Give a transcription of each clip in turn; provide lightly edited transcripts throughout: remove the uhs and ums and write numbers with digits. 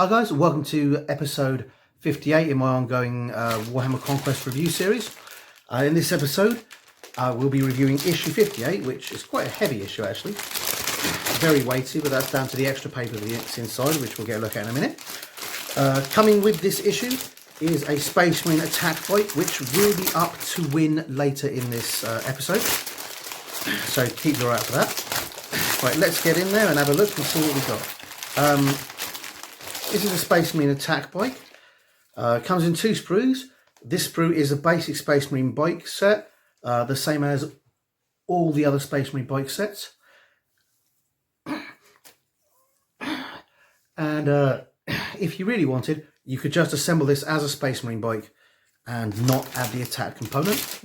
Hi guys, welcome to episode 58 in my ongoing Warhammer Conquest review series. In this episode we'll be reviewing issue 58, which is quite a heavy issue actually. Very weighty, but that's down to the extra paper that's inside, which we'll get a look at in a minute. Coming with this issue is a Space Marine attack bike, which will be up to win later in this episode. So keep your eye out for that. Right, let's get in there and have a look and see what we've got. This is a Space Marine attack bike. Comes in 2 sprues. This sprue is a basic Space Marine bike set, the same as all the other Space Marine bike sets. And if you really wanted, you could just assemble this as a Space Marine bike and not add the attack component.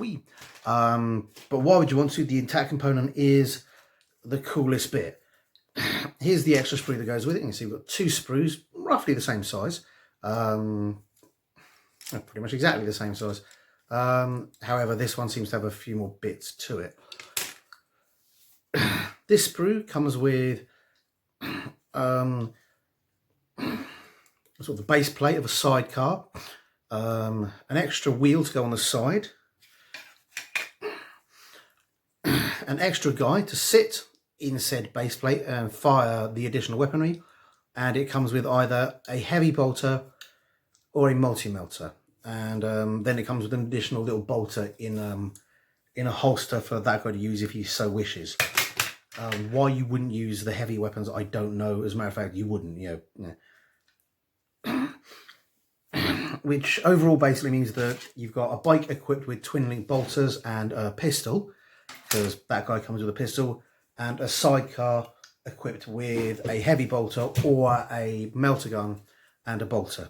But why would you want to? The attack component is the coolest bit. Here's the extra sprue that goes with it. You can see we've got 2 sprues, roughly the same size. Pretty much exactly the same size. However, this one seems to have a few more bits to it. This sprue comes with sort of the base plate of a sidecar, an extra wheel to go on the side, an extra guy to sit in said base plate and fire the additional weaponry, and it comes with either a heavy bolter or a multi-melter, and then it comes with an additional little bolter in a holster for that guy to use if he so wishes. Why you wouldn't use the heavy weapons, I don't know. As a matter of fact, you wouldn't, you know. Which overall basically means that you've got a bike equipped with twin link bolters and a pistol, because that guy comes with a pistol, and a sidecar equipped with a heavy bolter or a melter gun and a bolter.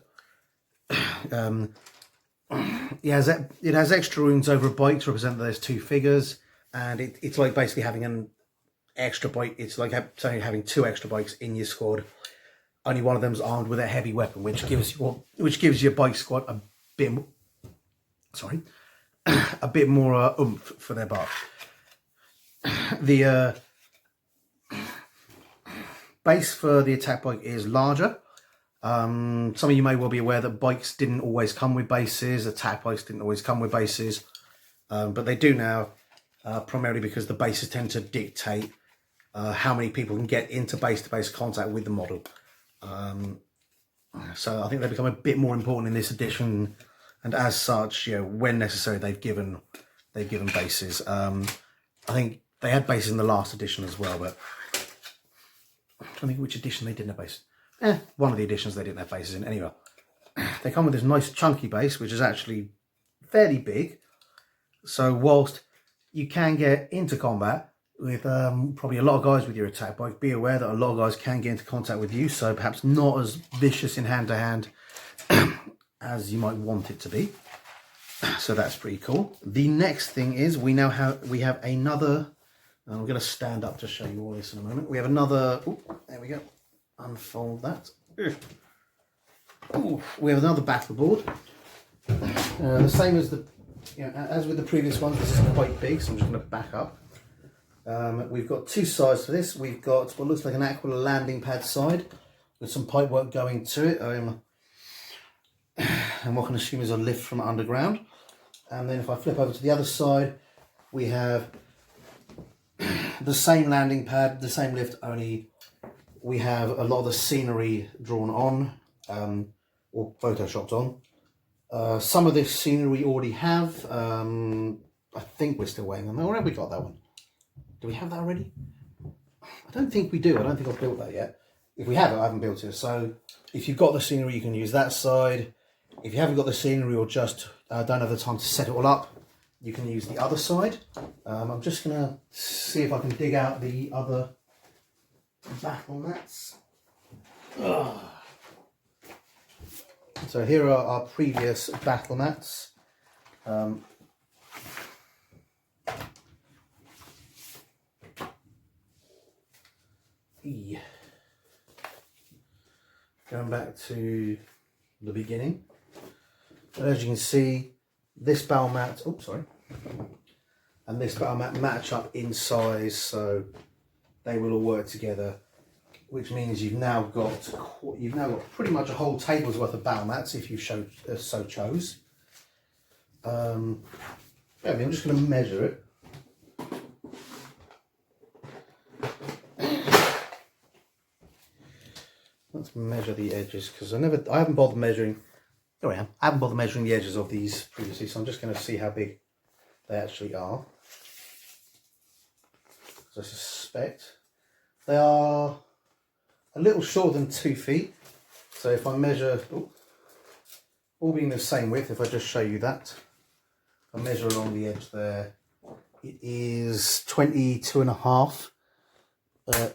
It has extra runes over a bike to represent that there's 2 figures, and it's like basically having an extra bike. It's like having 2 extra bikes in your squad. Only one of them's armed with a heavy weapon, which gives your bike squad a bit more oomph for their butt. The base for the attack bike is larger. Some of you may well be aware that bikes didn't always come with bases. Attack bikes didn't always come with bases, but they do now, primarily because the bases tend to dictate how many people can get into base-to-base contact with the model. So I think they become a bit more important in this edition, and as such, you know, when necessary, they've given bases. I think they had bases in the last edition as well, but I don't think which edition they didn't have bases. One of the editions they didn't have bases in. Anyway, they come with this nice chunky base, which is actually fairly big. So whilst you can get into combat with probably a lot of guys with your attack bike, be aware that a lot of guys can get into contact with you, so perhaps not as vicious in hand-to-hand as you might want it to be. So that's pretty cool. The next thing is we have another. I'm going to stand up to show you all this in a moment. We have another. Ooh, there we go. Unfold that. Ooh, we have another battle board. The same as as with the previous ones. This is quite big, so I'm just going to back up. We've got 2 sides for this. We've got what looks like an Aquila landing pad side with some pipe work going to it. And what I can assume is a lift from underground. And then if I flip over to the other side, we have the same landing pad, the same lift, only we have a lot of the scenery drawn on, or photoshopped on. Some of this scenery we already have. I think we're still waiting on that. Where have we got that one? Do we have that already? I don't think we do. I don't think I've built that yet. If we have it, I haven't built it. So if you've got the scenery, you can use that side. If you haven't got the scenery or just don't have the time to set it all up, you can use the other side. I'm just going to see if I can dig out the other battle mats. So here are our previous battle mats. Going back to the beginning. And as you can see, this battle mat, and this battle mat match up in size, so they will all work together which means you've now got pretty much a whole table's worth of battle mats if you so chose. I'm just going to measure it. Let's measure the edges, because I haven't bothered measuring. Here I am. I haven't bothered measuring the edges of these previously, so I'm just going to see how big they actually are. So I suspect they are a little shorter than 2 feet. So if I measure, all being the same width, if I just show you that, if I measure along the edge there, it is 22.5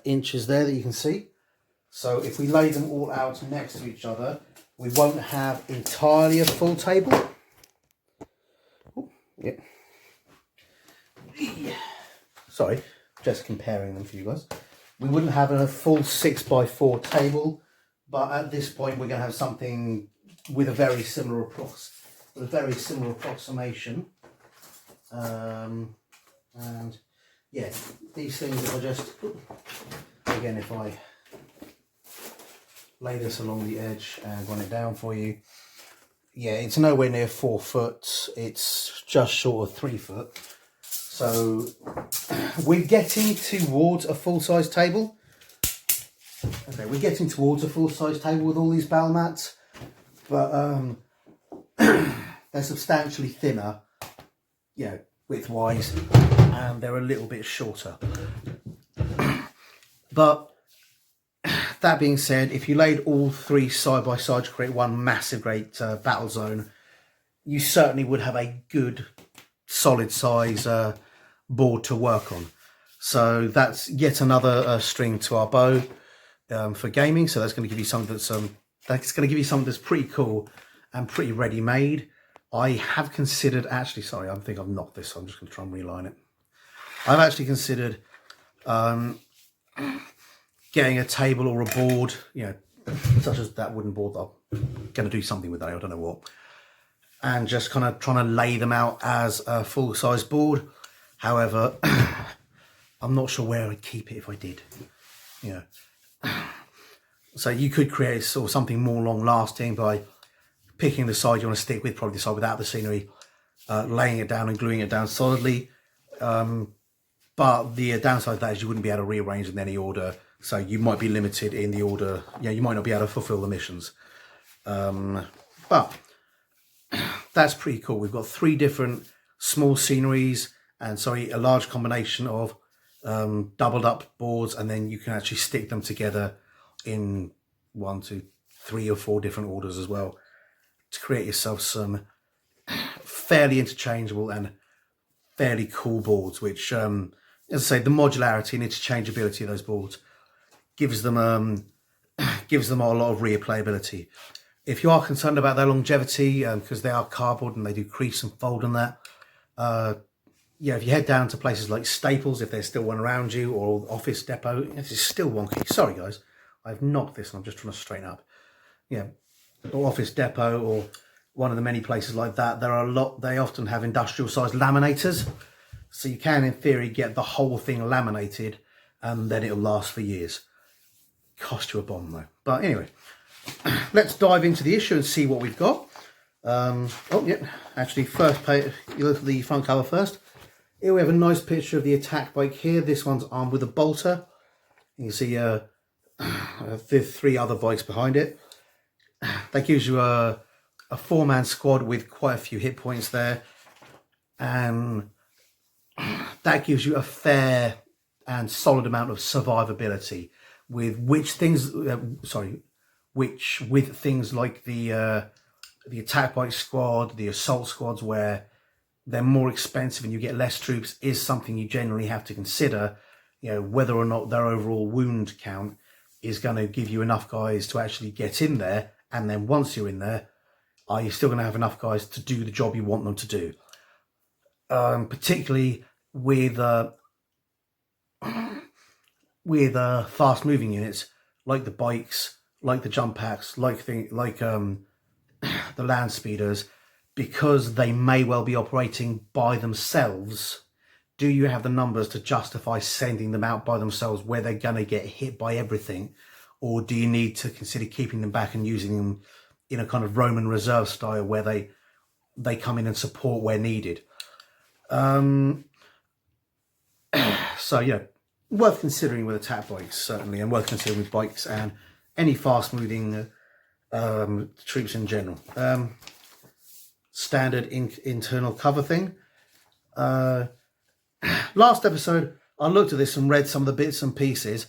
inches there that you can see. So if we lay them all out next to each other, we won't have entirely a full table. Yeah. Sorry, just comparing them for you guys. We wouldn't have a full 6x4 table, but at this point we're going to have something with a very similar approximation. And yeah, these things, if I just, again, if I lay this along the edge and run it down for you, yeah, it's nowhere near 4 foot, it's just short of 3 foot. So we're getting towards a full-size table. Okay, we're getting towards a full-size table with all these battle mats, but they're substantially thinner, you know, width-wise, and they're a little bit shorter. But that being said, if you laid all 3 side by side to create one massive great battle zone, you certainly would have a good solid size board to work on. So that's yet another string to our bow for gaming. So that's going to give you something that's pretty cool and pretty ready made. I have considered, actually, sorry, I think I've knocked this, so I'm just going to try and reline it. I've actually considered getting a table or a board, you know, such as that wooden board. I'm going to do something with that, I don't know what, and just kind of trying to lay them out as a full-size board. However, I'm not sure where I'd keep it if I did, you know. So you could create sort of something more long-lasting by picking the side you want to stick with, probably the side without the scenery, laying it down and gluing it down solidly. But the downside of that is you wouldn't be able to rearrange in any order, so you might be limited in the order. Yeah, you might not be able to fulfill the missions. But that's pretty cool. We've got 3 different small sceneries and a large combination of doubled up boards, and then you can actually stick them together in 1, 2, 3 or 4 different orders as well to create yourself some fairly interchangeable and fairly cool boards, which as I say, the modularity and interchangeability of those boards gives them a lot of replayability. If you are concerned about their longevity, because they are cardboard and they do crease and fold and that, yeah, if you head down to places like Staples, if there's still one around you, or Office Depot, this is still wonky. Sorry guys, I've knocked this and I'm just trying to straighten up. Yeah, or Office Depot, or one of the many places like that, they often have industrial sized laminators. So you can, in theory, get the whole thing laminated and then it'll last for years. Cost you a bomb though. But anyway, let's dive into the issue and see what we've got. Actually, first page, you look at the front cover first. Here we have a nice picture of the attack bike here. This one's armed with a bolter. You can see the 3 other bikes behind it. That gives you a 4-man squad with quite a few hit points there. And that gives you a fair and solid amount of survivability with with things like the attack bike squad, the assault squads, where they're more expensive and you get less troops, is something you generally have to consider. You know, whether or not their overall wound count is going to give you enough guys to actually get in there, and then once you're in there, are you still going to have enough guys to do the job you want them to do? Particularly with fast moving units like the bikes, like the jump packs, like the land speeders, because they may well be operating by themselves. Do you have the numbers to justify sending them out by themselves where they're going to get hit by everything? or do you need to consider keeping them back and using them in a kind of Roman reserve style where they come in and support where needed? So yeah, worth considering with attack bikes certainly, and worth considering with bikes and any fast moving troops in general. Standard internal cover thing. Last episode I looked at this and read some of the bits and pieces,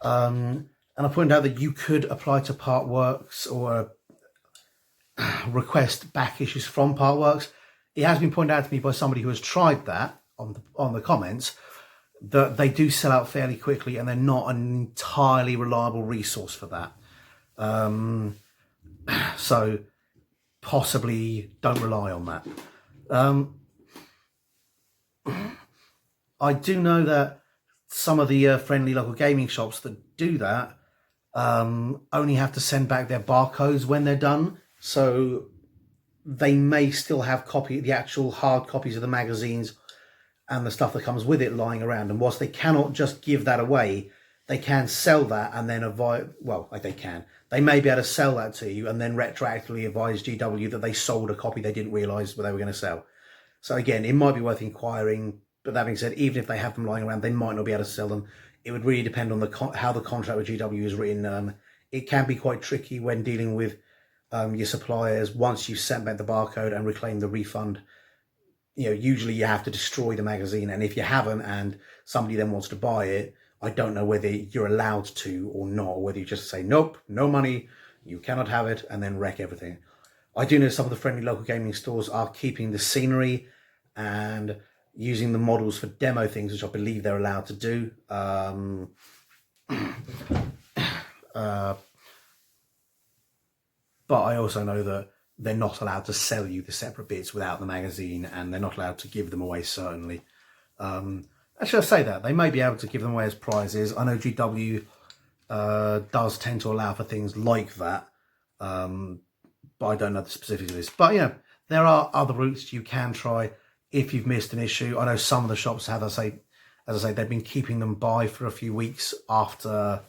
and I pointed out that you could apply to Partworks or request back issues from Partworks. It has been pointed out to me by somebody who has tried that on the comments, that they do sell out fairly quickly and they're not an entirely reliable resource for that. So possibly don't rely on that. I do know that some of the friendly local gaming shops that do that only have to send back their barcodes when they're done. So they may still have the actual hard copies of the magazines and the stuff that comes with it lying around. And whilst they cannot just give that away, they can sell that and then they may be able to sell that to you and then retroactively advise GW that they sold a copy they didn't realise what they were going to sell. So again, it might be worth inquiring. But that being said, even if they have them lying around, they might not be able to sell them. It would really depend on how the contract with GW is written. It can be quite tricky when dealing with your suppliers. Once you've sent back the barcode and reclaimed the refund, usually you have to destroy the magazine. And if you haven't and somebody then wants to buy it, I don't know whether you're allowed to or not, or whether you just say, nope, no money, you cannot have it, and then wreck everything. I do know some of the friendly local gaming stores are keeping the scenery and using the models for demo things, which I believe they're allowed to do. But I also know that they're not allowed to sell you the separate bits without the magazine, and they're not allowed to give them away, certainly. Actually, I say that. They may be able to give them away as prizes. I know GW does tend to allow for things like that, but I don't know the specifics of this. But, there are other routes you can try if you've missed an issue. I know some of the shops have, as I say, they've been keeping them by for a few weeks after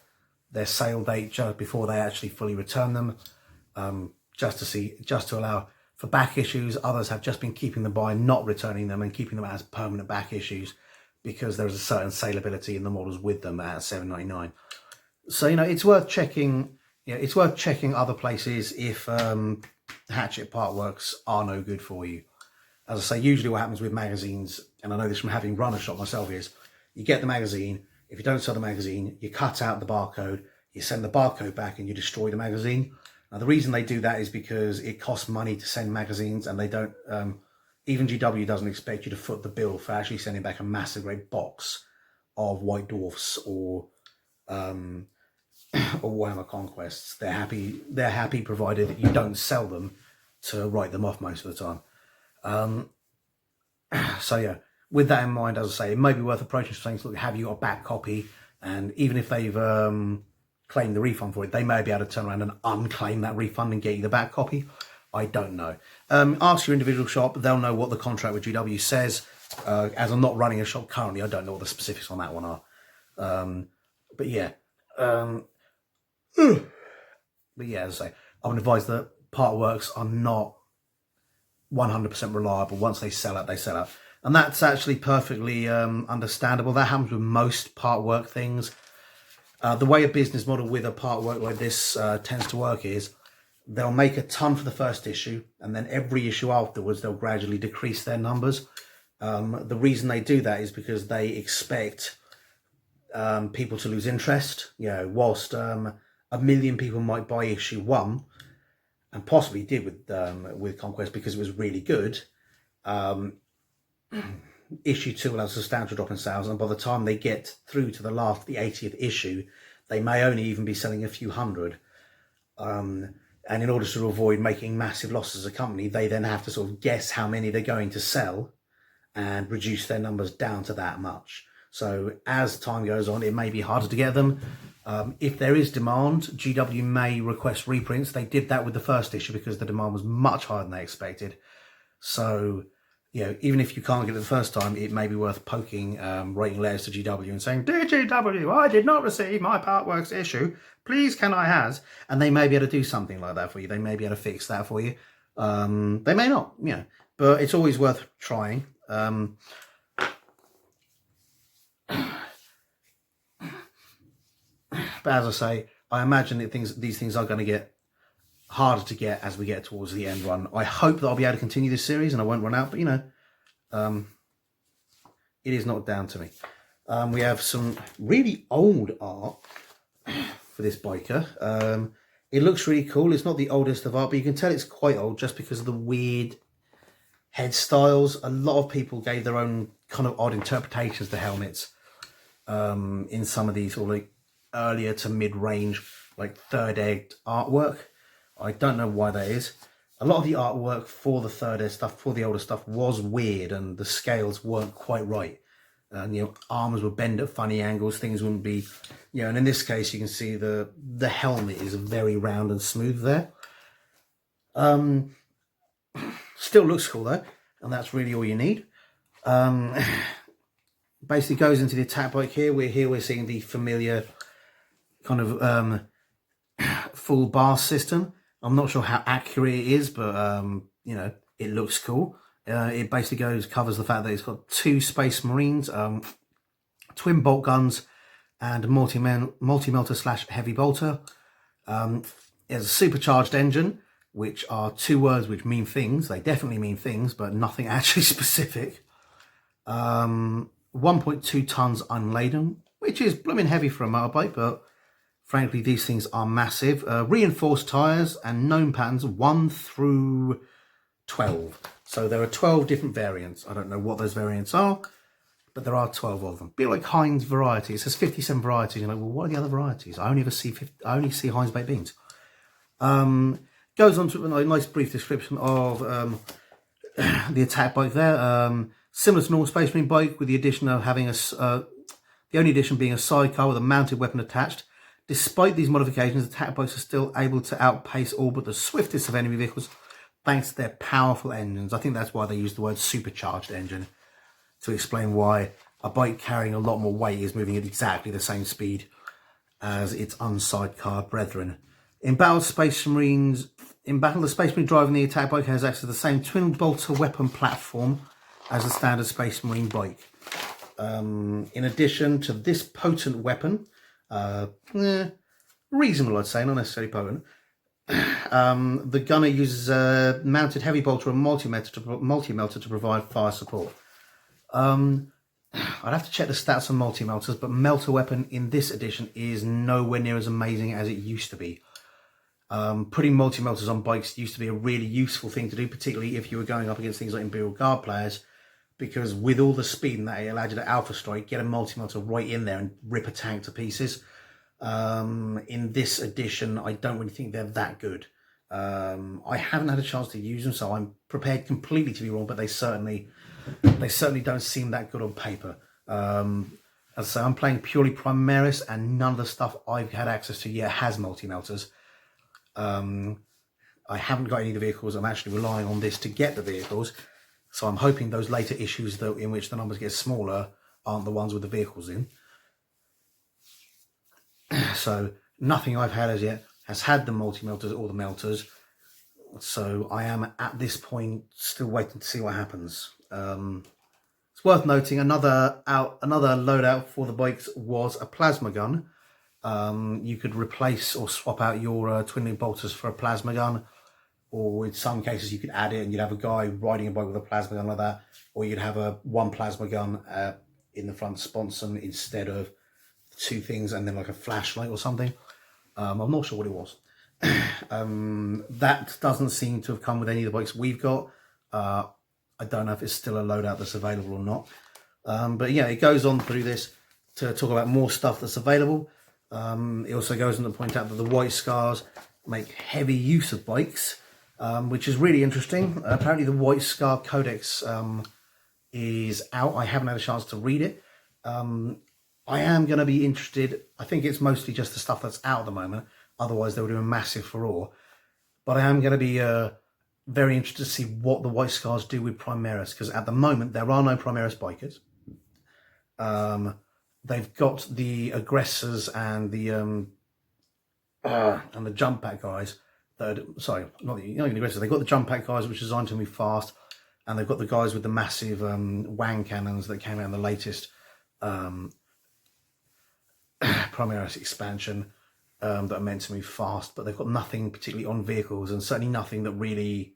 their sale date, just before they actually fully return them, just to allow for back issues. Others have just been keeping them by, not returning them, and keeping them as permanent back issues because there is a certain saleability in the models with them at $7.99. So it's worth checking. It's worth checking other places if Hatchet Partworks are no good for you. As I say, usually what happens with magazines, and I know this from having run a shop myself, is you get the magazine. If you don't sell the magazine, you cut out the barcode, you send the barcode back, and you destroy the magazine. Now, the reason they do that is because it costs money to send magazines, and they don't, even GW doesn't expect you to foot the bill for actually sending back a massive great box of White Dwarfs or Warhammer Conquests. They're happy provided that you don't sell them to write them off most of the time. So yeah, with that in mind, as I say, it may be worth approaching things like, have you got a back copy? And even if they've claimed the refund for it, they may be able to turn around and unclaim that refund and get you the back copy. I don't know. Ask your individual shop. They'll know what the contract with GW says. As I'm not running a shop currently, I don't know what the specifics on that one are. But yeah. But yeah, as I say, I would advise that Partworks are not 100% reliable. Once they sell out, they sell out. And that's actually perfectly understandable. That happens with most Partwork things. The way a business model with a Partwork like this tends to work is they'll make a ton for the first issue, and then every issue afterwards, they'll gradually decrease their numbers. The reason they do that is because they expect people to lose interest. Whilst 1 million people might buy issue 1, and possibly did with Conquest because it was really good, issue 2 will have a substantial drop in sales, and by the time they get through to the 80th issue, they may only even be selling a few hundred. And in order to avoid making massive losses as a company, they then have to sort of guess how many they're going to sell and reduce their numbers down to that much. So as time goes on, it may be harder to get them. If there is demand, GW may request reprints. They did that with the first issue because the demand was much higher than they expected. So you know, even if you can't get it the first time, it may be worth poking, writing letters to GW and saying, "Dear GW, I did not receive my Partworks issue. Please, can I has?" And they may be able to do something like that for you. They may be able to fix that for you. They may not, you know, but it's always worth trying. But as I say, I imagine that these things are going to get harder to get as we get towards the end run. I hope that I'll be able to continue this series and I won't run out, but you know, it is not down to me. We have some really old art for this biker. It looks really cool. It's not the oldest of art, but you can tell it's quite old just because of the weird head styles. A lot of people gave their own kind of odd interpretations to helmets in some of these, or like earlier to mid-range, like third egg artwork. I don't know why that is. A lot of the artwork for the third egg stuff, for the older stuff, was weird and the scales weren't quite right. And you know, arms would bend at funny angles, things wouldn't be, you know, and in this case you can see the helmet is very round and smooth there. Still looks cool though, and that's really all you need. Basically goes into the attack bike here. We're seeing the familiar kind of full bar system. I'm not sure how accurate it is, but you know, it looks cool. It basically covers the fact that it's got 2 Space Marines, twin bolt guns, and multi-melter / heavy bolter. It has a supercharged engine, which are 2 words which mean things. They definitely mean things, but nothing actually specific. 1.2 tons unladen, which is blooming heavy for a motorbike, but frankly, these things are massive. Reinforced tyres and known patterns 1 through 12. So there are 12 different variants. I don't know what those variants are, but there are 12 of them. A bit like Heinz variety. It says 57 varieties. You're like, well, what are the other varieties? I only see Heinz baked beans. Goes on to a nice brief description of the attack bike there. Similar to normal Space Marine bike, with the addition of having the only addition being a sidecar with a mounted weapon attached. Despite these modifications, attack bikes are still able to outpace all but the swiftest of enemy vehicles thanks to their powerful engines. I think that's why they use the word supercharged engine, to explain why a bike carrying a lot more weight is moving at exactly the same speed as its unsidecar brethren. In battle, the Space Marine driving the attack bike has access to the same twin bolter weapon platform as the standard Space Marine bike. In addition to this potent weapon, reasonable I'd say, not necessarily potent, the gunner uses a mounted heavy bolter and multi-melter to provide fire support. I'd have to check the stats on multi-melters, but melter weapon in this edition is nowhere near as amazing as it used to be. Putting multi-melters on bikes used to be a really useful thing to do, particularly if you were going up against things like Imperial Guard players, because with all the speed and that, it allowed you to alpha strike, get a multi-melter right in there and rip a tank to pieces. In this edition, I don't really think they're that good. I haven't had a chance to use them, so I'm prepared completely to be wrong, but they certainly don't seem that good on paper. As I say, I'm playing purely Primaris, and none of the stuff I've had access to yet has multi-melters. I haven't got any of the vehicles. I'm actually relying on this to get the vehicles, so I'm hoping those later issues in which the numbers get smaller aren't the ones with the vehicles in. So nothing I've had as yet has had the multi-melters or the melters. So I am at this point still waiting to see what happens. It's worth noting another loadout for the bikes was a plasma gun. You could replace or swap out your twin bolters for a plasma gun, or in some cases you could add it and you'd have a guy riding a bike with a plasma gun like that, or you'd have one plasma gun in the front sponson instead of 2 things and then like a flashlight or something. I'm not sure what it was. That doesn't seem to have come with any of the bikes we've got. I don't know if it's still a loadout that's available or not. But yeah, it goes on through this to talk about more stuff that's available. It also goes on to point out that the White Scars make heavy use of bikes, which is really interesting. Apparently the White Scar Codex is out. I haven't had a chance to read it. I am going to be interested. I think it's mostly just the stuff that's out at the moment. Otherwise, they would do a massive furore. But I am going to be very interested to see what the White Scars do with Primaris, because at the moment there are no Primaris bikers. They've got the aggressors and the jump pack guys. Sorry, not the aggressors. They've got the jump pack guys, which are designed to move fast, and they've got the guys with the massive wang cannons that came out in the latest Primaris expansion that are meant to move fast, but they've got nothing particularly on vehicles, and certainly nothing that really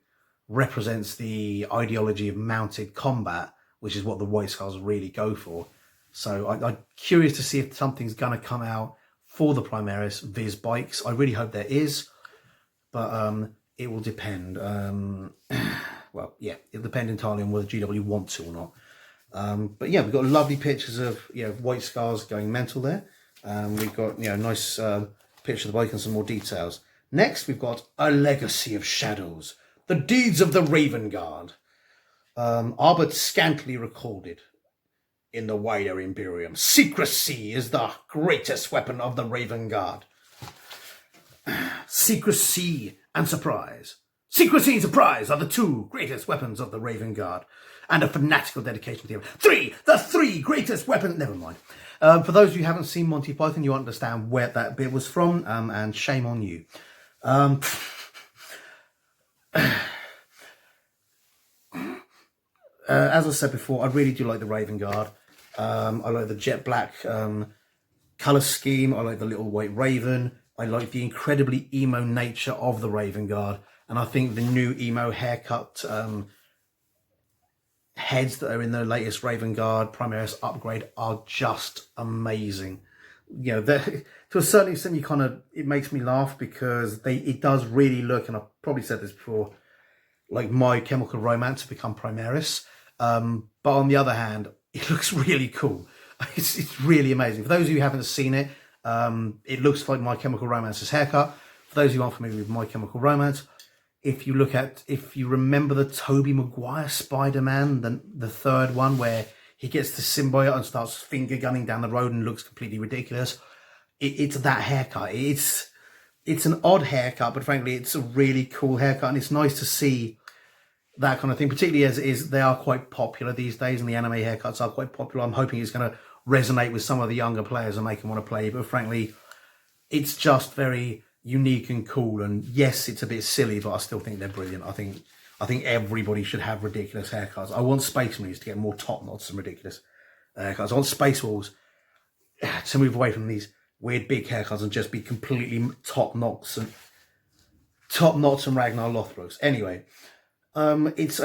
represents the ideology of mounted combat, which is what the White Scars really go for. So I'm curious to see if something's going to come out for the Primaris Viz bikes. I really hope there is, but it will depend. Well, yeah, it'll depend entirely on whether GW want to or not. But yeah, we've got lovely pictures of White Scars going mental there. We've got nice picture of the bike and some more details. Next, we've got A Legacy of Shadows, the deeds of the Raven Guard, are but scantily recorded in the wider Imperium. Secrecy is the greatest weapon of the Raven Guard. Secrecy and surprise. Secrecy and surprise are the two greatest weapons of the Raven Guard, and a fanatical dedication to the the three greatest weapons. Never mind. For those of you who haven't seen Monty Python, you understand where that bit was from, and shame on you. As I said before, I really do like the Raven Guard. I like the jet black colour scheme. I like the little white raven. I like the incredibly emo nature of the Raven Guard. And I think the new emo haircut heads that are in the latest Raven Guard Primaris upgrade are just amazing. To a certain extent, it makes me laugh because it does really look, and I've probably said this before, like My Chemical Romance to become Primaris. But on the other hand, it looks really cool. It's really amazing. For those of you who haven't seen it, it looks like My Chemical Romance's haircut. For those of you who aren't familiar with My Chemical Romance, if you remember the Tobey Maguire Spider-Man, the third one, where he gets the symbiote and starts finger gunning down the road and looks completely ridiculous, it's that haircut. It's an odd haircut, but frankly, it's a really cool haircut, and it's nice to see that kind of thing, particularly as they are quite popular these days, and the anime haircuts are quite popular. I'm hoping it's going to resonate with some of the younger players and make them want to play, but frankly, it's just very unique and cool. And yes, it's a bit silly, but I still think they're brilliant. I think everybody should have ridiculous haircuts. I want Space Marines to get more top knots and ridiculous haircuts. I want Space Wolves to move away from these weird big haircuts and just be completely top knots and Ragnar Lothbrokes. Anyway, it's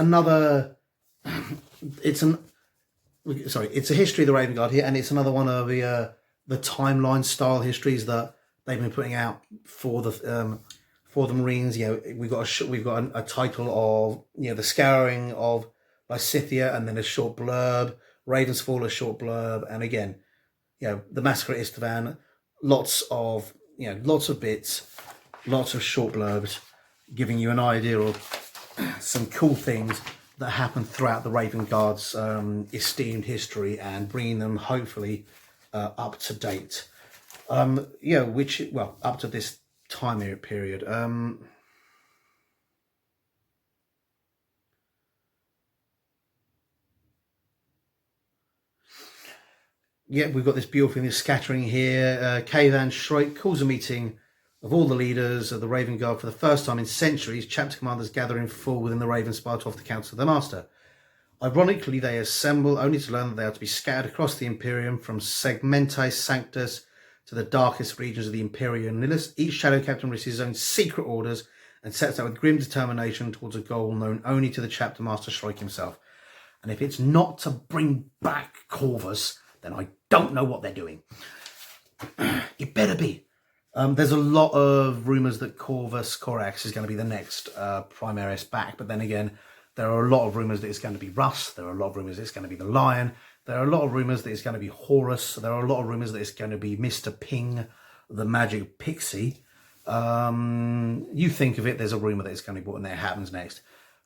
a history of the Raven Guard here, and it's another one of the timeline style histories that they've been putting out for the Marines. We've got a title of the Scouring of Lysithea, and then a short blurb, Raven's Fall, a short blurb, and again, the Massacre at Istvan. Lots of bits, lots of short blurbs, giving you an idea of some cool things that happen throughout the Raven Guard's esteemed history, and bringing them hopefully up to date. Up to this time period. We've got this beautiful thing, this scattering here. Kavan Shrike calls a meeting of all the leaders of the Raven Guard for the first time in centuries. Chapter commanders gather in full within the Raven Spire to offer the counsel of their master. Ironically, they assemble only to learn that they are to be scattered across the Imperium from Segmentae Sanctus to the darkest regions of the Imperium Nihilus. Each shadow captain receives his own secret orders and sets out with grim determination towards a goal known only to the chapter master Shrike himself. And if it's not to bring back Corvus, then I don't know what they're doing. It better be. There's a lot of rumours that Corvus Corax is going to be the next Primaris back, but then again, there are a lot of rumours that it's going to be Russ. There are a lot of rumours that it's going to be the Lion. There are a lot of rumours that it's going to be Horus. There are a lot of rumours that it's going to be Mr. Ping, the Magic Pixie. You think of it, there's a rumour that it's going to be brought in there. It happens next.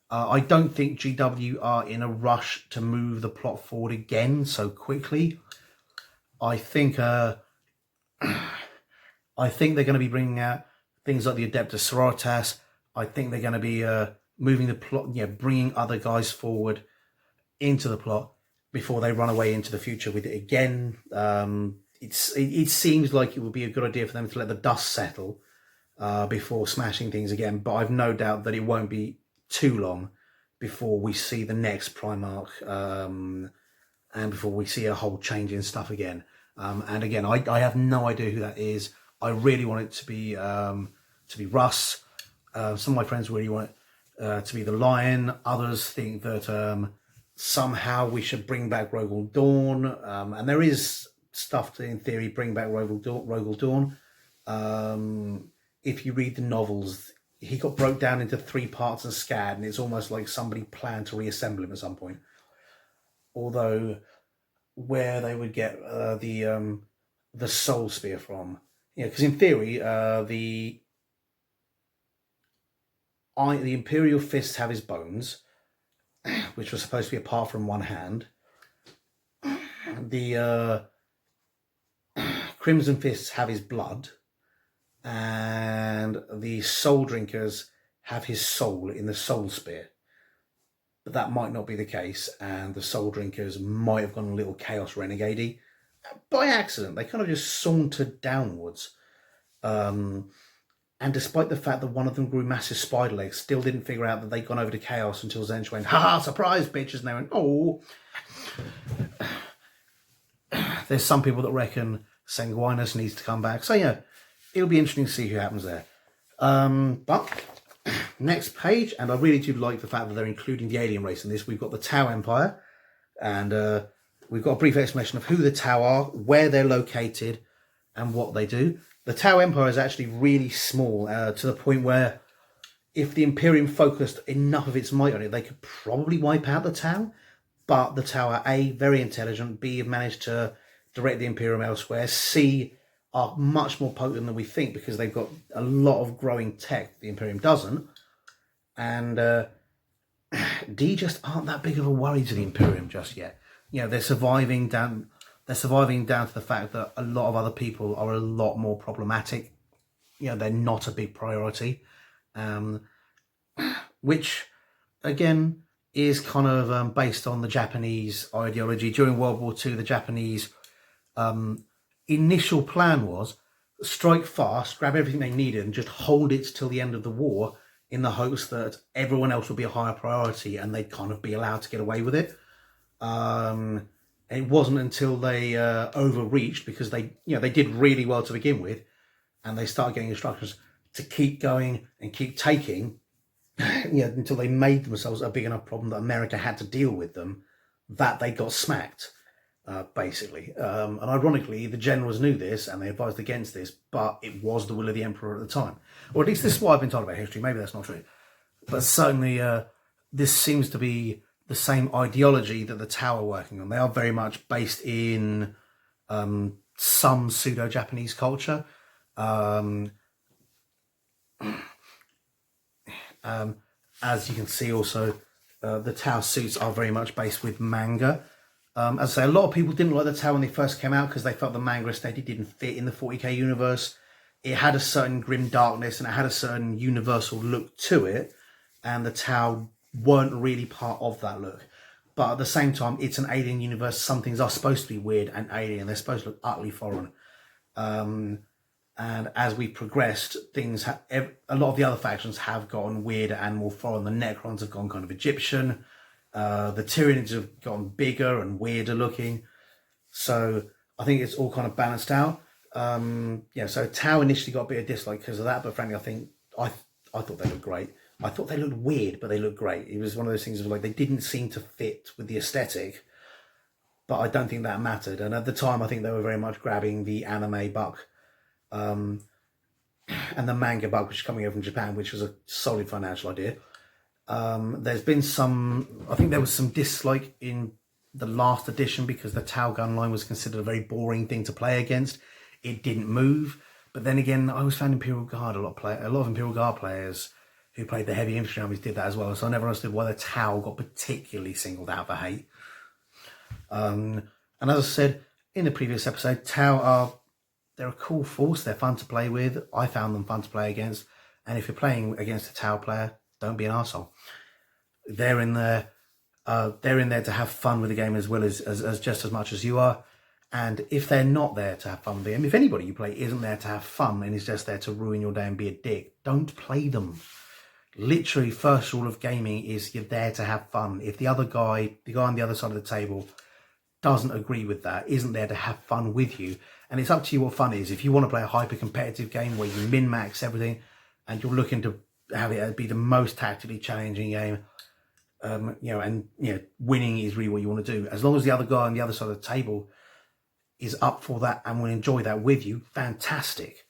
I don't think GW are in a rush to move the plot forward again so quickly. I think they're going to be bringing out things like the Adeptus Sororitas. I think they're going to be moving the plot, bringing other guys forward into the plot before they run away into the future with it again. It seems like it would be a good idea for them to let the dust settle before smashing things again, but I've no doubt that it won't be too long before we see the next Primarch and before we see a whole change in stuff again. And again, I have no idea who that is. I really want it to be Russ. Some of my friends really want it to be the Lion. Others think that somehow we should bring back Rogel Dawn. And there is stuff to, in theory, bring back Rogel Dawn. If you read the novels, he got broke down into 3 parts and scattered, and it's almost like somebody planned to reassemble him at some point. Although, where they would get the Soul Spear from, because in theory, the Imperial Fists have his bones, which was supposed to be apart from one hand. The Crimson Fists have his blood, and the Soul Drinkers have his soul in the Soul Spear. But that might not be the case, and the Soul Drinkers might have gone a little Chaos Renegade by accident. They kind of just sauntered downwards. And despite the fact that one of them grew massive spider legs, still didn't figure out that they'd gone over to Chaos until Zench went, "Ha, surprise, bitches," and they went, "Oh." There's some people that reckon Sanguinus needs to come back. So, it'll be interesting to see who happens there. But next page, and I really do like the fact that they're including the alien race in this. We've got the Tau Empire, and we've got a brief explanation of who the Tau are, where they're located, and what they do. The Tau Empire is actually really small, to the point where if the Imperium focused enough of its might on it, they could probably wipe out the Tau. But the Tau are A, very intelligent, B, have managed to direct the Imperium elsewhere, C, are much more potent than we think because they've got a lot of growing tech the Imperium doesn't, and D, just aren't that big of a worry to the Imperium just yet. They're surviving down to the fact that a lot of other people are a lot more problematic. They're not a big priority, which again is kind of based on the Japanese ideology. During World War II, the Japanese initial plan was strike fast, grab everything they needed, and just hold it till the end of the war in the hopes that everyone else would be a higher priority and they'd kind of be allowed to get away with it. It wasn't until they overreached, because they did really well to begin with, and they started getting instructions to keep going and keep taking, until they made themselves a big enough problem that America had to deal with them, that they got smacked. Basically. And ironically, the generals knew this and they advised against this, but it was the will of the emperor at the time. Or at least this is what I've been told about history. Maybe that's not true. But certainly this seems to be the same ideology that the Tau are working on. They are very much based in some pseudo-Japanese culture. As you can see also, the Tau suits are very much based with manga. As I say, a lot of people didn't like the Tau when they first came out because they felt the manga aesthetic didn't fit in the 40k universe. It had a certain grim darkness and it had a certain universal look to it, and the Tau weren't really part of that look. But at the same time, it's an alien universe. Some things are supposed to be weird and alien. They're supposed to look utterly foreign. And as we progressed, a lot of the other factions have gotten weirder and more foreign. The Necrons have gone kind of Egyptian. The Tyranids have gotten bigger and weirder looking. So I think it's all kind of balanced out. So Tau initially got a bit of dislike because of that, but frankly, I thought they looked great. I thought they looked weird, but they looked great. It was one of those things of like, they didn't seem to fit with the aesthetic, but I don't think that mattered. And at the time, I think they were very much grabbing the anime buck, and the manga buck, which is coming over from Japan, which was a solid financial idea. There's been I think there was some dislike in the last edition because the Tau gun line was considered a very boring thing to play against. It didn't move. But then again, I always found Imperial Guard a lot of Imperial Guard players who played the heavy infantry armies did that as well. So I never understood why the Tau got particularly singled out for hate. And as I said in the previous episode, Tau they're a cool force. They're fun to play with. I found them fun to play against. And if you're playing against a Tau player, Don't be an arsehole. They're in there to have fun with the game as well as just as much as you are. And if they're not there to have fun with the game, if anybody you play isn't there to have fun and is just there to ruin your day and be a dick, don't play them. Literally, first rule of gaming is you're there to have fun. If the guy on the other side of the table doesn't agree with that, isn't there to have fun with you, and it's up to you what fun is. If you want to play a hyper competitive game where you min-max everything and you're looking to have it be the most tactically challenging game, winning is really what you want to do. As long as the other guy on the other side of the table is up for that and will enjoy that with you, fantastic.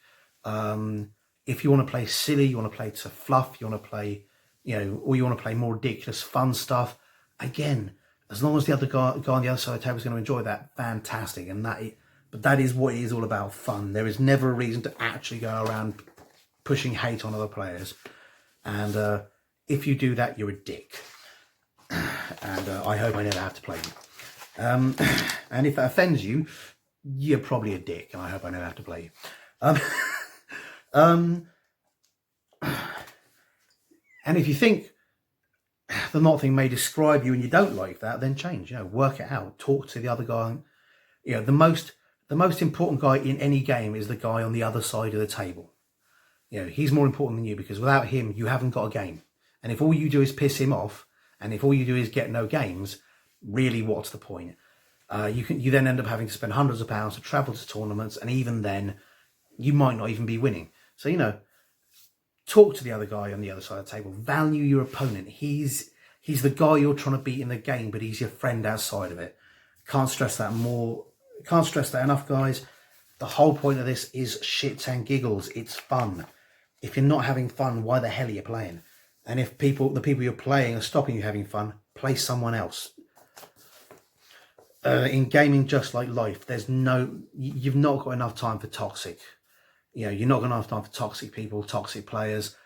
If you want to play silly, you want to play to fluff, you want to play, or you want to play more ridiculous, fun stuff, again, as long as the other guy on the other side of the table is going to enjoy that, fantastic. But that is what it is all about, fun. There is never a reason to actually go around pushing hate on other players. And if you do that, you're a dick. And I hope I never have to play you. And if that offends you, you're probably a dick, and I hope I never have to play you. And if you think the not thing may describe you and you don't like that, then change. Work it out. Talk to the other guy. The most important guy in any game is the guy on the other side of the table. He's more important than you, because without him, you haven't got a game. And if all you do is piss him off, and if all you do is get no games, really, what's the point? You then end up having to spend hundreds of pounds to travel to tournaments, and even then, you might not even be winning. So, talk to the other guy on the other side of the table. Value your opponent. He's the guy you're trying to beat in the game, but he's your friend outside of it. Can't stress that enough, guys. The whole point of this is shits and giggles. It's fun. If you're not having fun, why the hell are you playing? And if the people you're playing are stopping you having fun, play someone else. In gaming, just like life, you've not got enough time for toxic. You're not got enough time for toxic people, toxic players.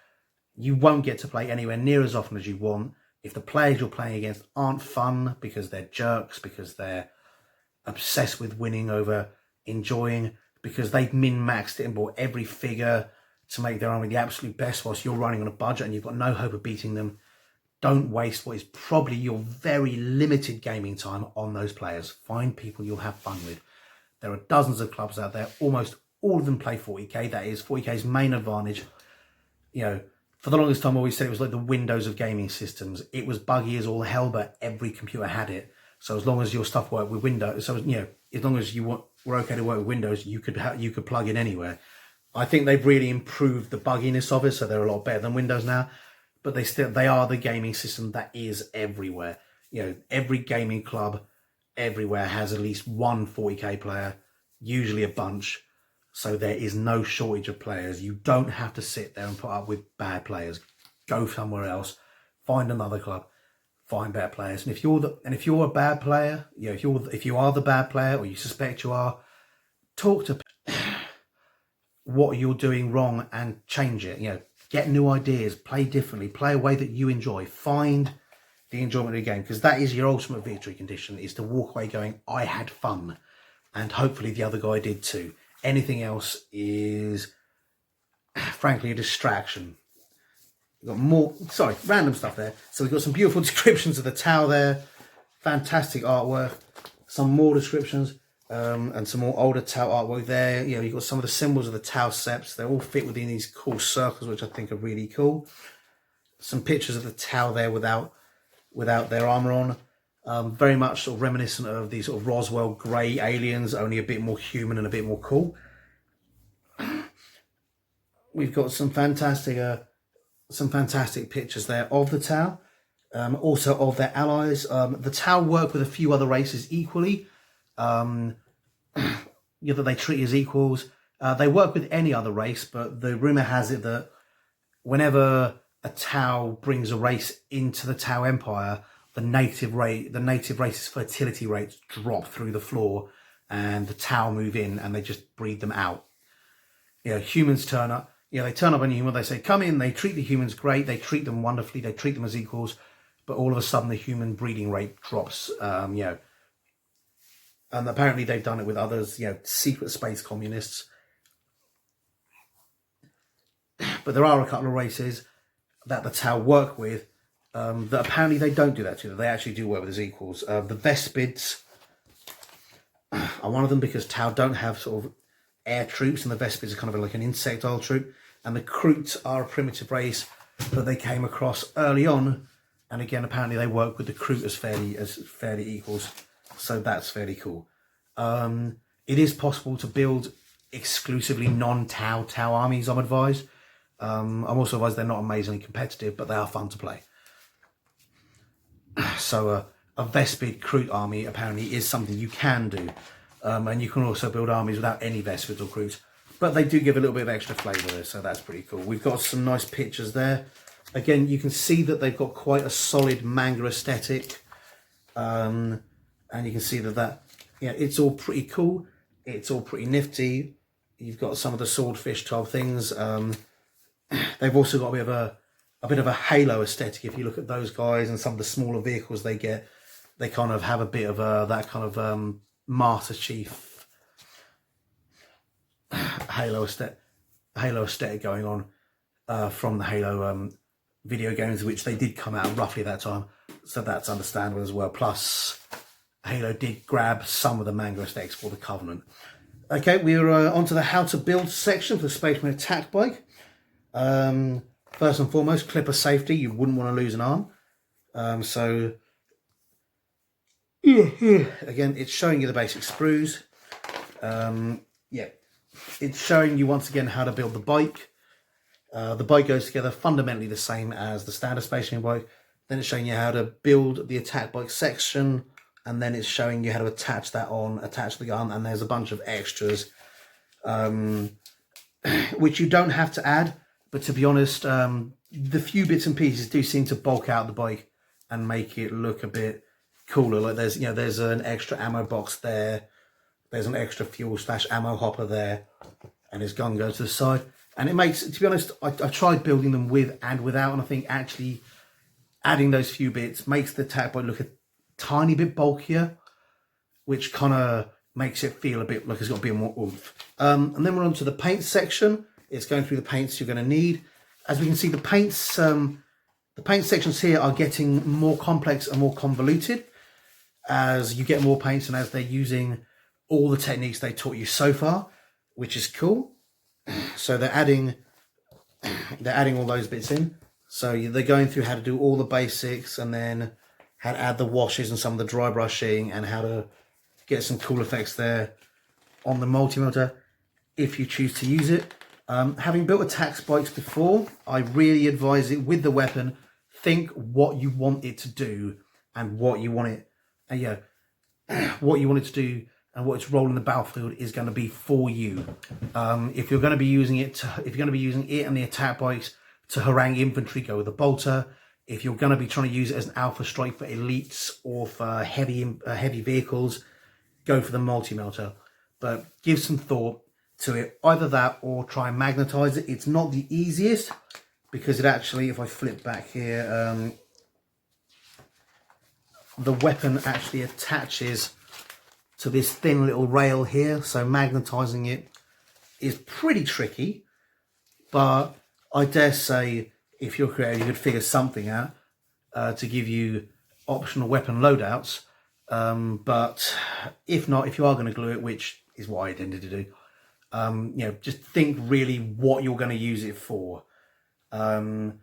You won't get to play anywhere near as often as you want if the players you're playing against aren't fun, because they're jerks, because they're obsessed with winning over enjoying, because they've min-maxed it and bought every figure to make their army the absolute best whilst you're running on a budget and you've got no hope of beating them. Don't waste what is probably your very limited gaming time on those players. Find people you'll have fun with. There are dozens of clubs out there. Almost all of them play 40k. That is 40k's main advantage. For the longest time, I always said it was like the Windows of gaming systems. It was buggy as all hell, but every computer had it. So as long as your stuff worked with Windows, as long as you were okay to work with Windows, you could plug in anywhere. I think they've really improved the bugginess of it, so they're a lot better than Windows now. But they are the gaming system that is everywhere. Every gaming club everywhere has at least one 40k player, usually a bunch. So there is no shortage of players. You don't have to sit there and put up with bad players. Go somewhere else, find another club, find better players. And if you're a bad player, if you are the bad player, or you suspect you are, talk to what you're doing wrong and change it. Get new ideas, play differently, play a way that you enjoy. Find the enjoyment of the game, because that is your ultimate victory condition, is to walk away going, I had fun, and hopefully the other guy did too. Anything else is, frankly, a distraction. We've got random stuff there. So we've got some beautiful descriptions of the Tau there, fantastic artwork, some more descriptions, and some more older Tau artwork there. You've got some of the symbols of the Tau Seps. They all fit within these cool circles, which I think are really cool. Some pictures of the Tau there without their armor on. Very much sort of reminiscent of these sort of Roswell grey aliens, only a bit more human and a bit more cool. We've got some fantastic pictures there of the Tau, also of their allies. The Tau work with a few other races equally. That they treat as equals. They work with any other race, but the rumor has it that whenever a Tau brings a race into the Tau Empire, the native race's fertility rates drop through the floor, and the Tau move in and they just breed them out. Humans turn up. They turn up on a human. They say, "Come in." They treat the humans great. They treat them wonderfully. They treat them as equals. But all of a sudden, the human breeding rate drops. And apparently they've done it with others. Secret space communists. But there are a couple of races. that the Tau work with, that apparently they don't do that to them. They actually do work with his equals. The Vespids are one of them, because Tau don't have sort of air troops, and the Vespids are kind of like an insectile troop. And the Kroots are a primitive race that they came across early on, and again apparently they work with the Kroot as fairly equals, so that's fairly cool. It is possible to build exclusively non-Tau armies, I'm advised. I'm also advised they're not amazingly competitive, but they are fun to play. So a Vespid Kroot army apparently is something you can do, and you can also build armies without any Vespids or Kroots, but they do give a little bit of extra flavour there, so that's pretty cool. We've got some nice pictures there. Again, you can see that they've got quite a solid manga aesthetic, and you can see that yeah, it's all pretty cool. It's all pretty nifty. You've got some of the swordfish type things. They've also got a bit of a Halo aesthetic. If you look at those guys and some of the smaller vehicles they get, they kind of have a bit of that kind of Master Chief Halo aesthetic going on from the Halo video games, which they did come out roughly that time, so that's understandable as well. Plus, Halo did grab some of the manga aesthetics for the Covenant. Okay, we're onto the how to build section for the Spaceman attack bike. First and foremost, clipper safety. You wouldn't want to lose an arm. So again, it's showing you the basic sprues. Yeah, it's showing you once again how to build the bike. The bike goes together fundamentally the same as the standard Spaceman bike. Then it's showing you how to build the attack bike section, and then it's showing you how to attach the gun, and there's a bunch of extras, which you don't have to add, but to be honest, the few bits and pieces do seem to bulk out the bike and make it look a bit cooler. Like there's an extra ammo box there, there's an extra fuel / ammo hopper there, and his gun goes to the side. And it makes, to be honest, I tried building them with and without, and I think actually adding those few bits makes the attack bike look a tiny bit bulkier, which kind of makes it feel a bit like it's got a bit more oomph. And then we're on to the paint section. It's going through the paints you're going to need. As we can see, the paint sections here are getting more complex and more convoluted as you get more paints and as they're using all the techniques they taught you so far, which is cool. So they're adding all those bits in. So they're going through how to do all the basics, and then how to add the washes and some of the dry brushing, and how to get some cool effects there on the multi-melter if you choose to use it. Having built attack bikes before, I really advise it with the weapon. Think what you want it to do and what you want it, what you want it to do and what its role in the battlefield is going to be for you. If you're going to be using it, and the attack bikes to harangue infantry, go with a bolter. If you're going to be trying to use it as an alpha strike for elites or for heavy vehicles, go for the multi-melter. But give some thought to it. Either that or try and magnetize it. It's not the easiest, because it actually, if I flip back here, the weapon actually attaches to this thin little rail here, so magnetizing it is pretty tricky, but I dare say if you're creative, you could figure something out to give you optional weapon loadouts. But if not, if you are going to glue it, which is what I tended to do, just think really what you're going to use it for. As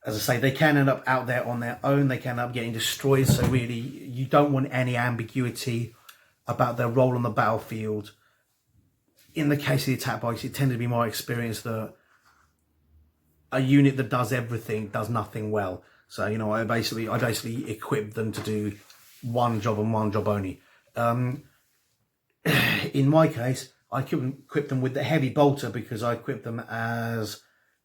I say, they can end up out there on their own. They can end up getting destroyed. So really, you don't want any ambiguity about their role on the battlefield. In the case of the attack bikes, it tended to be my experience that a unit that does everything does nothing well. So, I basically equipped them to do one job and one job only. In my case, I couldn't equip them with the heavy bolter, because I equipped them as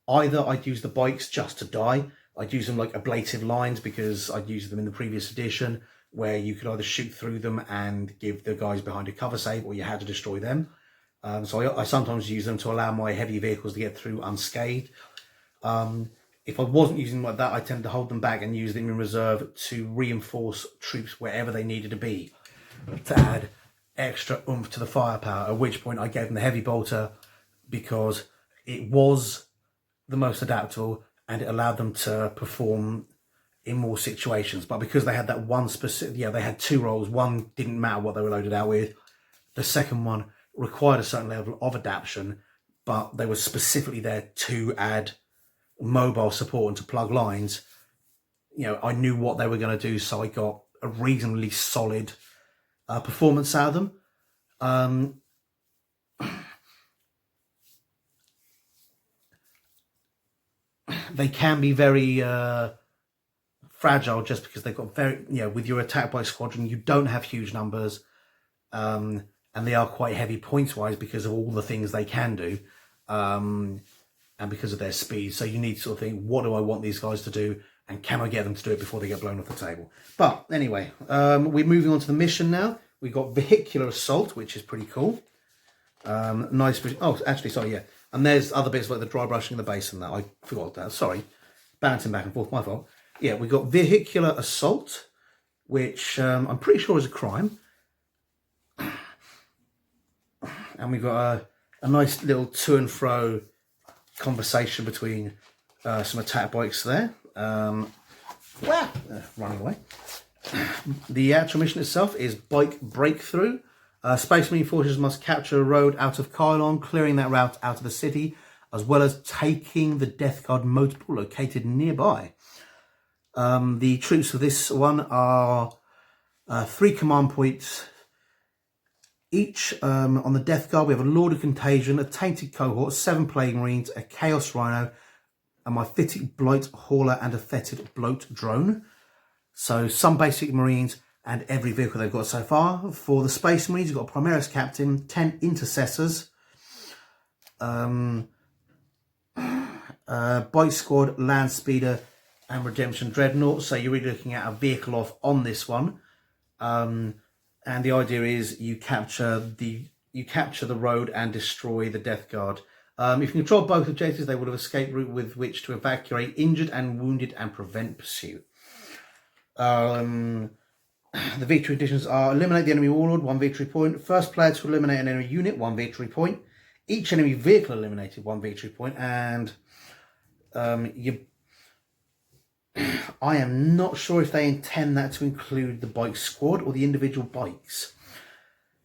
either I'd use the bikes just to die. I'd use them like ablative lines, because I'd used them in the previous edition, where you could either shoot through them and give the guys behind a cover save, or you had to destroy them. So I sometimes use them to allow my heavy vehicles to get through unscathed. If I wasn't using them like that, I tend to hold them back and use them in reserve to reinforce troops wherever they needed to be, to add extra oomph to the firepower, at which point I gave them the heavy bolter because it was the most adaptable and it allowed them to perform in more situations. But because they had that one specific, they had 2 roles. One didn't matter what they were loaded out with. The second one required a certain level of adaptation, but they were specifically there to add mobile support and to plug lines. I knew what they were going to do, so I got a reasonably solid performance out of them. They can be very fragile just because they've got with your attack by squadron, you don't have huge numbers, and they are quite heavy points wise because of all the things they can do, and because of their speed. So you need to sort of think, what do I want these guys to do, and can I get them to do it before they get blown off the table? But anyway, we're moving on to the mission now. We've got vehicular assault, which is pretty cool. Nice. Oh, actually, sorry, yeah. And there's other bits like the dry brushing the base and that. I forgot that. Sorry. Bouncing back and forth, my fault. Yeah, we've got vehicular assault, which I'm pretty sure is a crime. And we've got a nice little to and fro conversation between some attack bikes there. Running away. The actual mission itself is bike breakthrough. Space Marine forces must capture a road out of Kylon, clearing that route out of the city, as well as taking the Death Guard motorpool located nearby. The troops for this one are 3 command points each. On the Death Guard, we have a Lord of Contagion, a Tainted Cohort, 7 Plague Marines, a Chaos Rhino, and my Fetid Blight Hauler and a Fetid Bloat Drone. So some basic Marines and every vehicle they've got so far. For the Space Marines, you've got a Primaris Captain, 10 Intercessors, Bike Squad, Land Speeder, and Redemption Dreadnought. So you're really looking at a vehicle off on this one. And the idea is you capture the road and destroy the Death Guard. If you control both objectives, they will have escape route with which to evacuate injured and wounded and prevent pursuit. The victory conditions are: eliminate the enemy warlord, 1 victory point. First player to eliminate an enemy unit, 1 victory point. Each enemy vehicle eliminated, 1 victory point. And I am not sure if they intend that to include the bike squad or the individual bikes,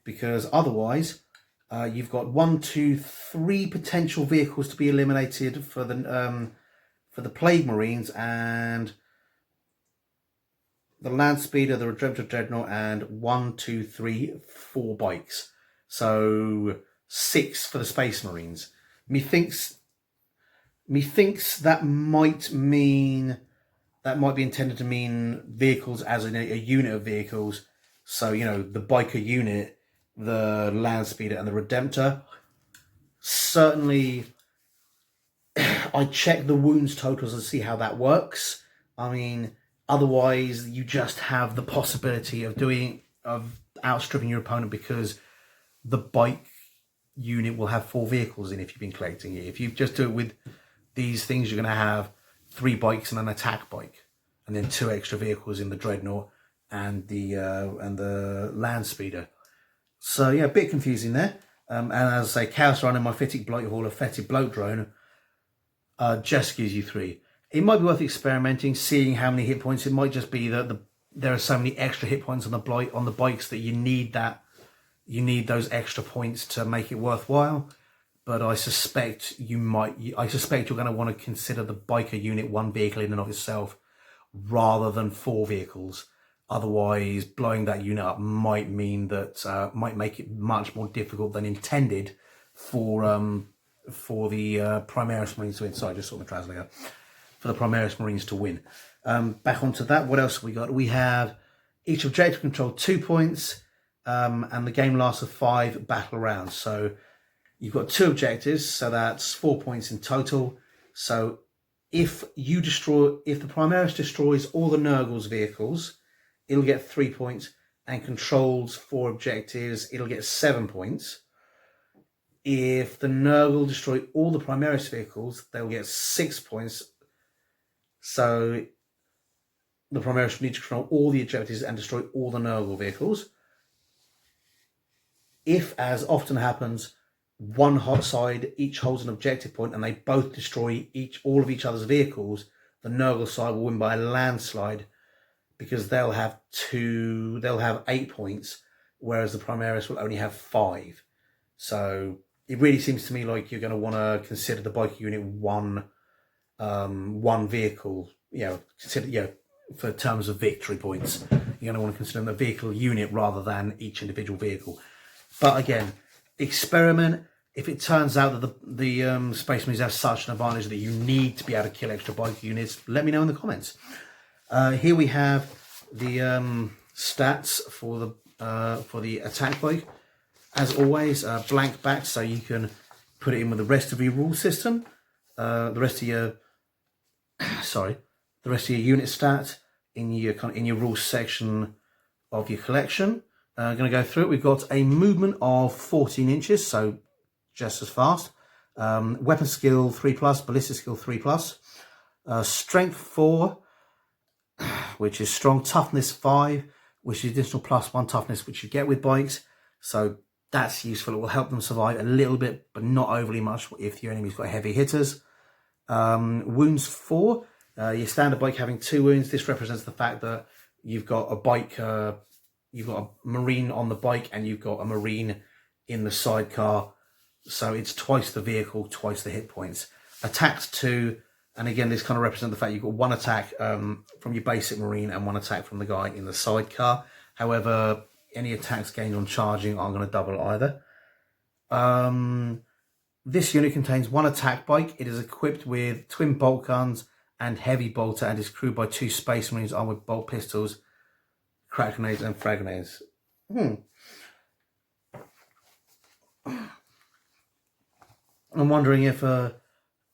because otherwise you've got 1, 2, 3 potential vehicles to be eliminated for the Plague Marines and the Land Speeder, the Redemption Dreadnought, and 1, 2, 3, 4 bikes. So 6 for the Space Marines. Methinks that might be intended to mean vehicles as in a unit of vehicles. So, the biker unit, the Land Speeder, and the Redemptor. Certainly, I check the wounds totals and see how that works. I mean, otherwise, you just have the possibility of outstripping your opponent because the bike unit will have 4 vehicles in if you've been collecting it. If you just do it with these things, you're going to have 3 bikes and an attack bike, and then 2 extra vehicles in the Dreadnought and the Land Speeder. So yeah, a bit confusing there. And as I say, Chaos Rhino, my Fetid Blight Hauler, Fetid Bloat Drone just gives you 3. It might be worth experimenting, seeing how many hit points. It might just be that there are so many extra hit points on the bikes that you need those extra points to make it worthwhile. But I suspect you're going to want to consider the biker unit 1 vehicle in and of itself rather than 4 vehicles. Otherwise, blowing that unit up might mean that might make it much more difficult than intended for the Primaris Marines to win. Sorry, I just saw my translator. For the Primaris Marines to win. Back onto that, what else have we got? We have each objective control 2 points, and the game lasts for 5 battle rounds. So you've got 2 objectives, so that's 4 points in total. So if the Primaris destroys all the Nurgle's vehicles, it'll get 3 points, and controls 4 objectives, it'll get 7 points. If the Nurgle destroy all the Primaris vehicles, they'll get 6 points. So the Primaris need to control all the objectives and destroy all the Nurgle vehicles. If, as often happens, one hot side each holds an objective point and they both destroy all of each other's vehicles, the Nurgle side will win by a landslide, because they'll have 8 points, whereas the Primaris will only have 5. So it really seems to me like you're going to want to consider the biker unit one vehicle, for terms of victory points. You're going to want to consider them a vehicle unit rather than each individual vehicle. But again, experiment. If it turns out that the Space Marines have such an advantage that you need to be able to kill extra biker units, let me know in the comments. Here we have the stats for the attack bike. As always, blank back, so you can put it in with the rest of your rule system. The rest of your unit stat in your rules section of your collection. I'm going to go through it. We've got a movement of 14 inches, so just as fast. Weapon skill 3+, ballistic skill 3+. Strength 4, which is strong. Toughness 5, which is additional +1 toughness, which you get with bikes. So that's useful. It will help them survive a little bit, but not overly much if your enemy's got heavy hitters. Wounds 4. Your standard bike having 2 wounds. This represents the fact that you've got a bike, you've got a Marine on the bike and you've got a Marine in the sidecar. So it's twice the vehicle, twice the hit points. Attacks 2. And again, this kind of represents the fact you've got 1 attack from your basic Marine and 1 attack from the guy in the sidecar. However, any attacks gained on charging aren't going to double either. This unit contains 1 attack bike. It is equipped with twin bolt guns and heavy bolter and is crewed by 2 Space Marines armed with bolt pistols, crack grenades and frag grenades. I'm wondering if the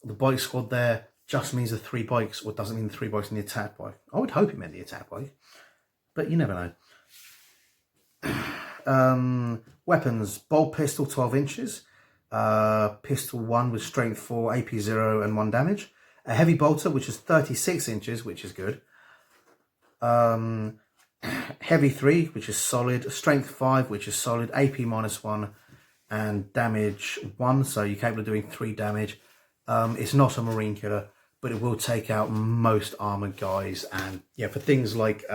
bike squad there just means the 3 bikes, or doesn't mean the 3 bikes in the attack bike. I would hope it meant the attack bike, but you never know. Weapons: bolt pistol 12 inches, pistol 1 with strength 4, AP 0 and 1 damage. A heavy bolter, which is 36 inches, which is good. Heavy 3, which is solid. Strength 5, which is solid. AP -1 and damage 1, so you're capable of doing 3 damage. It's not a Marine killer, but it will take out most armored guys. And yeah, for things like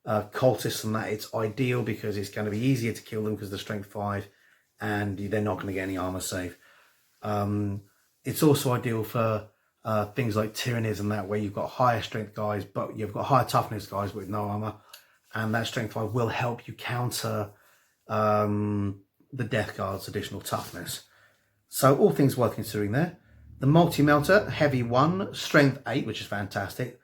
cultists and that, it's ideal because it's going to be easier to kill them because they're strength 5 and they're not going to get any armor save. It's also ideal for things like tyrannies and that, where you've got higher strength guys but you've got higher toughness guys with no armor, and that strength 5 will help you counter the Death Guard's additional toughness. So all things worth considering there. The multi-melter, heavy 1, strength 8, which is fantastic.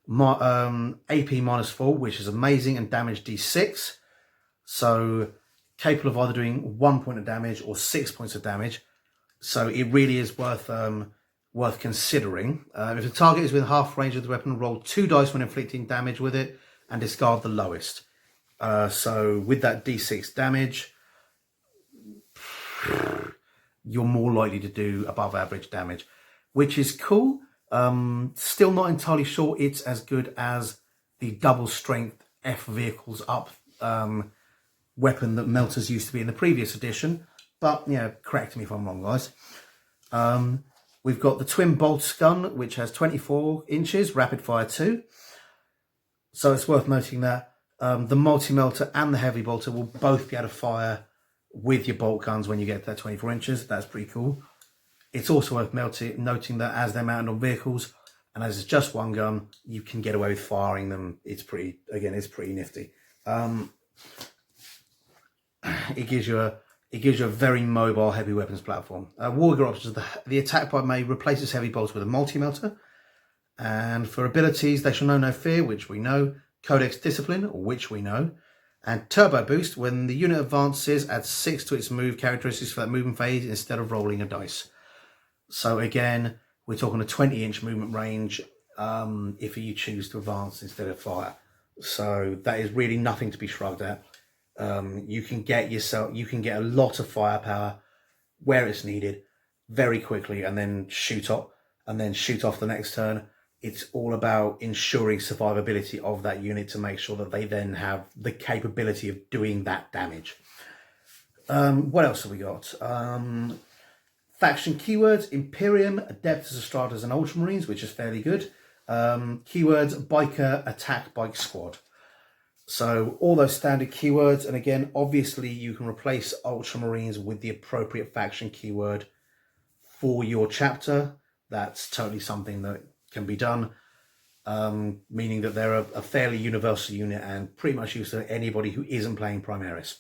AP -4, which is amazing, and damage D6. So capable of either doing 1 point of damage or 6 points of damage. So it really is worth considering. If the target is within half range of the weapon, roll 2 dice when inflicting damage with it and discard the lowest. So with that D6 damage, you're more likely to do above average damage, which is cool. Still not entirely sure it's as good as the double strength F vehicles up weapon that melters used to be in the previous edition, but yeah, correct me if I'm wrong, guys. We've got the twin bolts gun, which has 24 inches, rapid fire 2. So it's worth noting that the multi-melter and the heavy bolter will both be able to fire with your bolt guns when you get to that 24 inches. That's pretty cool. It's also worth noting that as they're mounted on vehicles and as it's just 1 gun, you can get away with firing them. It's pretty nifty. It gives you a very mobile heavy weapons platform. Warrior options: the attack bike may replace its heavy bolts with a multi-melter. And for abilities, they shall know no fear, which we know. Codex Discipline, which we know. And Turbo Boost: when the unit advances, add 6 to its move characteristics for that movement phase instead of rolling a dice. So again, we're talking a 20-inch movement range if you choose to advance instead of fire. So that is really nothing to be shrugged at. You can get a lot of firepower where it's needed very quickly, and then shoot off the next turn. It's all about ensuring survivability of that unit to make sure that they then have the capability of doing that damage. What else have we got? Faction keywords: Imperium, Adeptus Astartes and Ultramarines, which is fairly good. Keywords: Biker, Attack, Bike Squad. So all those standard keywords, and again, obviously you can replace Ultramarines with the appropriate faction keyword for your chapter. That's totally something that can be done, meaning that they're a fairly universal unit and pretty much used to anybody who isn't playing Primaris.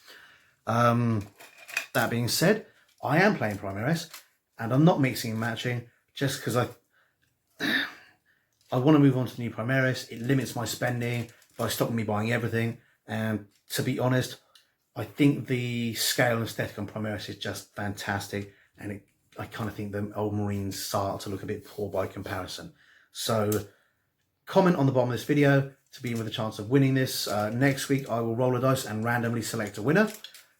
That being said, I am playing Primaris, and I'm not mixing and matching just because I want to move on to new Primaris. It limits my spending by stopping me buying everything, and to be honest, I think the scale and aesthetic on Primaris is just fantastic, and I kind of think the old Marines start to look a bit poor by comparison. So comment on the bottom of this video to be in with a chance of winning this. Next week I will roll a dice and randomly select a winner,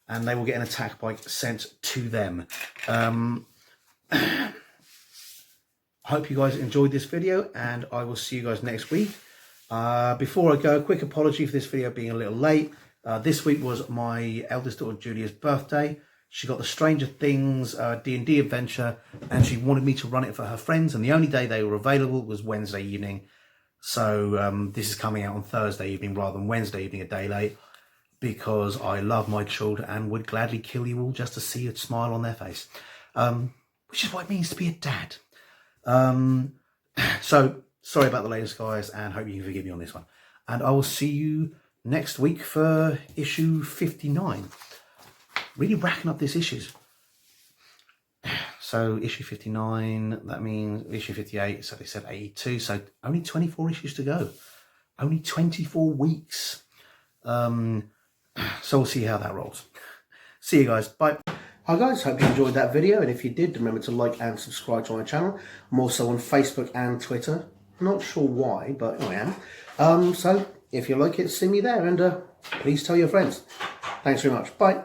and they will get an attack bike sent to them. I hope you guys enjoyed this video, and I will see you guys next week. Before I go, quick apology for this video being a little late. This week was my eldest daughter Julia's birthday. She got the Stranger Things D&D adventure, and she wanted me to run it for her friends, and the only day they were available was Wednesday evening. So this is coming out on Thursday evening rather than Wednesday evening, a day late, because I love my children and would gladly kill you all just to see a smile on their face, which is what it means to be a dad. So sorry about the latest, guys, and hope you can forgive me on this one. And I will see you next week for issue 59. Really racking up these issues. So issue 59, that means issue 58, so they said 82, so only 24 issues to go. Only 24 weeks. So we'll see how that rolls. See you guys, bye. Hi guys, hope you enjoyed that video, and if you did, remember to like and subscribe to my channel. I'm also on Facebook and Twitter. Not sure why, but I am. So if you like it, see me there, and please tell your friends. Thanks very much. Bye.